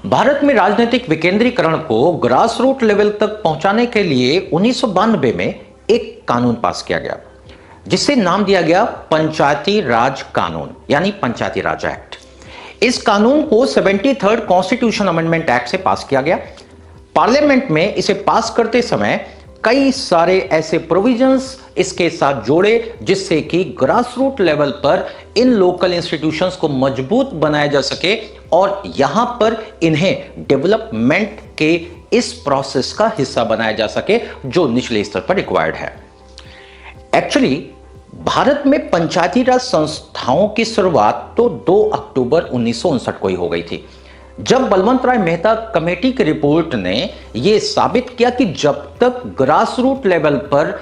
भारत में राजनीतिक विकेंद्रीकरण को ग्रास रूट लेवल तक पहुंचाने के लिए 1992 में एक कानून पास किया गया, जिसे नाम दिया गया पंचायती राज कानून यानी पंचायती राज एक्ट। इस कानून को 73rd कॉन्स्टिट्यूशन अमेंडमेंट एक्ट से पास किया गया। पार्लियामेंट में इसे पास करते समय कई सारे ऐसे प्रोविजंस इसके साथ जोड़े जिससे कि ग्रास रूट लेवल पर इन लोकल इंस्टीट्यूशंस को मजबूत बनाया जा सके और यहां पर इन्हें डेवलपमेंट के इस प्रोसेस का हिस्सा बनाया जा सके जो निचले स्तर पर रिक्वायर्ड है। एक्चुअली भारत में पंचायती राज संस्थाओं की शुरुआत तो 2 अक्टूबर 1959 को ही हो गई थी, जब बलवंत राय मेहता कमेटी की रिपोर्ट ने यह साबित किया कि जब तक ग्रास रूट लेवल पर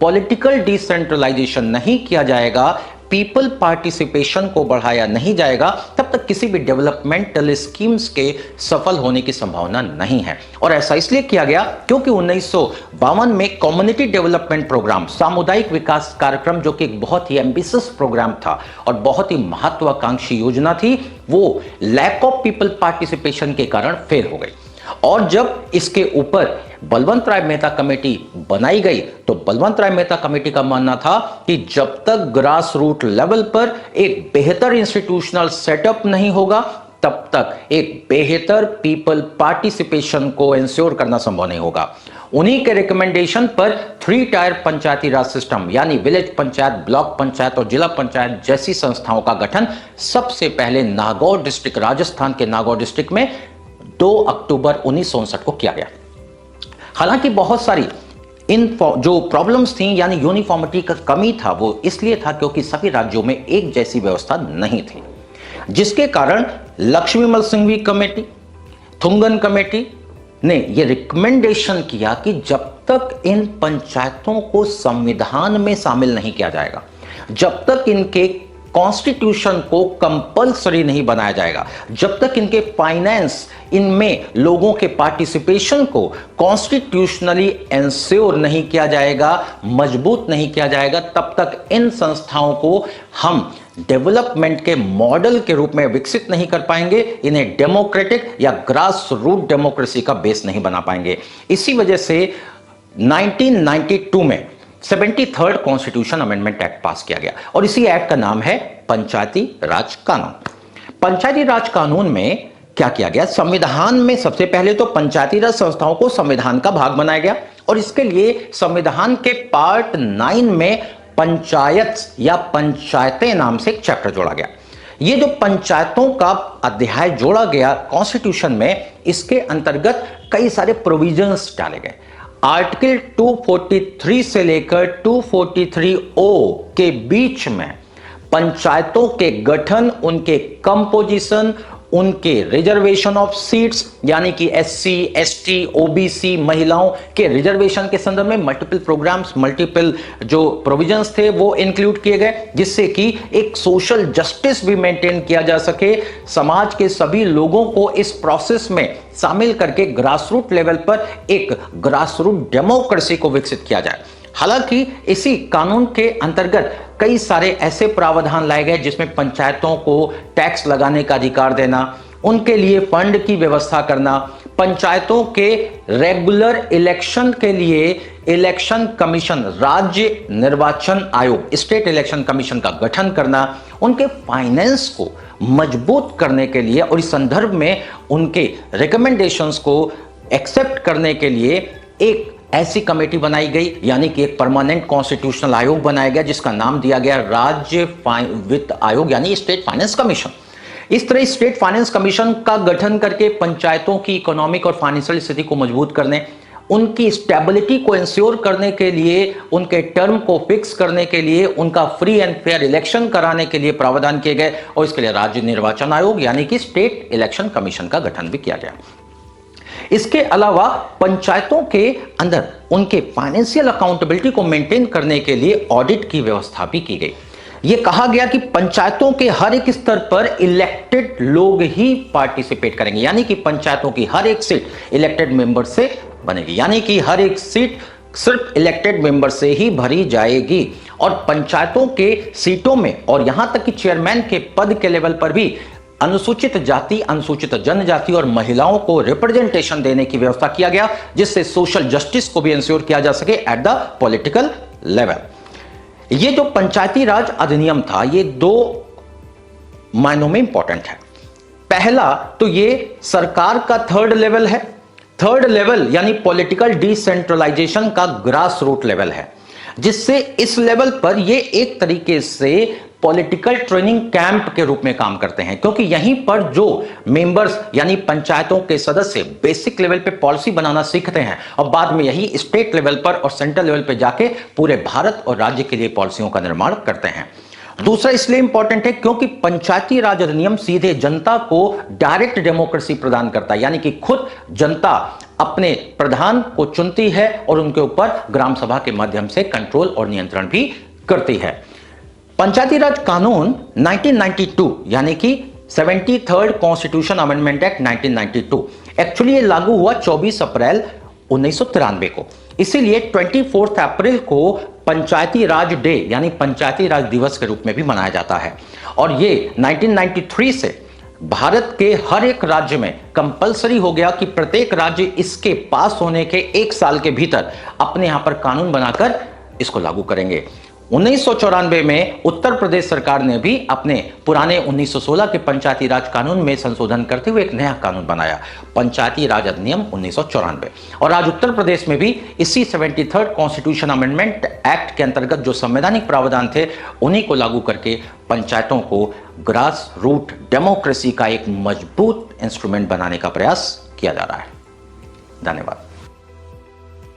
पॉलिटिकल डिसेंट्रलाइजेशन नहीं किया जाएगा, पीपल पार्टिसिपेशन को बढ़ाया नहीं जाएगा, तब तक किसी भी डेवलपमेंटल स्कीम्स के सफल होने की संभावना नहीं है। और ऐसा इसलिए किया गया क्योंकि 1952 में कम्युनिटी डेवलपमेंट प्रोग्राम, सामुदायिक विकास कार्यक्रम, जो कि एक बहुत ही एम्बिशियस प्रोग्राम था और बहुत ही महत्वाकांक्षी योजना थी, वो लैक ऑफ पीपल पार्टिसिपेशन के कारण फेल हो गई। और जब इसके ऊपर बलवंत राय मेहता कमेटी बनाई गई तो बलवंत राय मेहता कमेटी का मानना था कि जब तक ग्रास रूट लेवल पर एक बेहतर इंस्टीट्यूशनल सेटअप नहीं होगा, तब तक एक बेहतर पीपल पार्टिसिपेशन को इंश्योर करना संभव नहीं होगा। उन्हीं के रिकमेंडेशन पर 3 टायर पंचायती राज सिस्टम यानी विलेज पंचायत, ब्लॉक पंचायत और जिला पंचायत जैसी संस्थाओं का गठन सबसे पहले नागौर डिस्ट्रिक्ट, राजस्थान के नागौर डिस्ट्रिक्ट में 2 अक्टूबर 1959 को किया गया। हालांकि बहुत सारी इन जो प्रॉब्लम्स थी यानी यूनिफॉर्मिटी का कमी था, वो इसलिए था क्योंकि सभी राज्यों में एक जैसी व्यवस्था नहीं थी, जिसके कारण लक्ष्मीमल सिंघवी कमेटी, थुंगन कमेटी ने यह रिकमेंडेशन किया कि जब तक इन पंचायतों को संविधान में शामिल नहीं किया जाएगा, जब तक इनके कॉन्स्टिट्यूशन को कंपलसरी नहीं बनाया जाएगा, जब तक इनके फाइनेंस, इनमें लोगों के पार्टिसिपेशन को कॉन्स्टिट्यूशनली एंश्योर नहीं किया जाएगा, मजबूत नहीं किया जाएगा, तब तक इन संस्थाओं को हम डेवलपमेंट के मॉडल के रूप में विकसित नहीं कर पाएंगे, इन्हें डेमोक्रेटिक या ग्रास रूट डेमोक्रेसी का बेस नहीं बना पाएंगे। इसी वजह से 1992 में 73rd कॉन्स्टिट्यूशन अमेंडमेंट एक्ट पास किया गया और इसी एक्ट का नाम है पंचायती राज कानून। पंचायती राज कानून में क्या किया गया? संविधान में सबसे पहले तो पंचायती राज संस्थाओं को संविधान का भाग बनाया गया और इसके लिए संविधान के पार्ट 9 में पंचायत या पंचायतें नाम से एक चैप्टर जोड़ा गया। ये जो पंचायतों का अध्याय जोड़ा गया कॉन्स्टिट्यूशन में, इसके अंतर्गत कई सारे प्रोविजंस डाले गए। आर्टिकल 243 से लेकर 243O के बीच में पंचायतों के गठन, उनके कंपोजिशन, उनके रिजर्वेशन ऑफ सीट्स यानी कि SC, ST, OBC महिलाओं के रिजर्वेशन के संदर्भ में मल्टीपल प्रोग्राम्स, मल्टीपल जो प्रोविजंस थे वो इंक्लूड किए गए, जिससे कि एक सोशल जस्टिस भी मेंटेन किया जा सके, समाज के सभी लोगों को इस प्रोसेस में शामिल करके ग्रास रूट लेवल पर एक ग्रास रूट डेमोक्रेसी को विकसित किया जाए। हालांकि इसी कानून के अंतर्गत कई सारे ऐसे प्रावधान लाए गए जिसमें पंचायतों को टैक्स लगाने का अधिकार देना, उनके लिए फंड की व्यवस्था करना, पंचायतों के रेगुलर इलेक्शन के लिए इलेक्शन कमीशन, राज्य निर्वाचन आयोग, स्टेट इलेक्शन कमीशन का गठन करना, उनके फाइनेंस को मजबूत करने के लिए और इस संदर्भ में उनके रिकमेंडेशंस को एक्सेप्ट करने के लिए एक ऐसी कमेटी बनाई गई यानी कि एक परमानेंट कॉन्स्टिट्यूशनल आयोग बनाया गया जिसका नाम दिया गया राज्य वित्त आयोग यानी स्टेट फाइनेंस कमीशन। इस तरह स्टेट फाइनेंस कमीशन का गठन करके पंचायतों की इकोनॉमिक और फाइनेंशियल स्थिति को मजबूत करने, उनकी स्टेबिलिटी को इंश्योर करने के लिए, उनके टर्म को फिक्स करने के लिए, उनका फ्री एंड फेयर इलेक्शन कराने के लिए प्रावधान किए गए और इसके लिए राज्य निर्वाचन आयोग यानी कि स्टेट इलेक्शन कमीशन का गठन भी किया गया। इसके अलावा पंचायतों के अंदर उनके फाइनेंशियल अकाउंटेबिलिटी को मेंटेन करने के लिए ऑडिट की व्यवस्था भी की गई। यह कहा गया कि पंचायतों के हर एक स्तर पर इलेक्टेड लोग ही पार्टिसिपेट करेंगे, यानी कि पंचायतों की हर एक सीट इलेक्टेड मेंबर से बनेगी, यानी कि हर एक सीट सिर्फ इलेक्टेड मेंबर से ही भरी जाएगी और पंचायतों के सीटों में और यहां तक कि चेयरमैन के पद के लेवल पर भी अनुसूचित जाति, अनुसूचित जनजाति और महिलाओं को रिप्रेजेंटेशन देने की व्यवस्था किया गया, जिससे सोशल जस्टिस को भी इंश्योर किया जा सके एट द पॉलिटिकल लेवल। ये जो पंचायती राज अधिनियम था, ये दो मायनों में इंपॉर्टेंट है। पहला तो ये सरकार का थर्ड लेवल है। थर्ड लेवल यानी पॉलिटिकल डिसेंट्रलाइजेशन का ग्रास रूट लेवल है, जिससे इस लेवल पर ये एक तरीके से पॉलिटिकल ट्रेनिंग कैंप के रूप में काम करते हैं, क्योंकि यहीं पर जो मेंबर्स यानी पंचायतों के सदस्य बेसिक लेवल पे पॉलिसी बनाना सीखते हैं और बाद में यही स्टेट लेवल पर और सेंट्रल लेवल पे जाके पूरे भारत और राज्य के लिए पॉलिसियों का निर्माण करते हैं। दूसरा इसलिए इंपॉर्टेंट है क्योंकि पंचायती राज अधिनियम सीधे जनता को डायरेक्ट डेमोक्रेसी प्रदान करता है, यानी कि खुद जनता अपने प्रधान को चुनती है और उनके ऊपर ग्राम सभा के माध्यम से कंट्रोल और नियंत्रण भी करती है। पंचायती राज कानून 1992 यानी कि 73rd constitution amendment act 1992 actually ये लागू हुआ 24 अप्रैल 1993 को। इसीलिए 24 अप्रैल को पंचायती राज डे यानी पंचायती राज दिवस के रूप में भी मनाया जाता है। और ये 1993 से भारत के हर एक राज्य में कंपलसरी हो गया कि प्रत्येक राज्य इसके पास होने के एक साल के भीतर अपने यहां पर कानून बनाकर इसको लागू करेंगे। 1994 में उत्तर प्रदेश सरकार ने भी अपने पुराने 1916 के पंचायती राज कानून में संशोधन करते हुए एक नया कानून बनाया, पंचायती राज अधिनियम 1994। और आज उत्तर प्रदेश में भी इसी 73rd कॉन्स्टिट्यूशन अमेंडमेंट एक्ट के अंतर्गत जो संवैधानिक प्रावधान थे उन्हीं को लागू करके पंचायतों को ग्रास रूट डेमोक्रेसी का एक मजबूत इंस्ट्रूमेंट बनाने का प्रयास किया जा रहा है। धन्यवाद।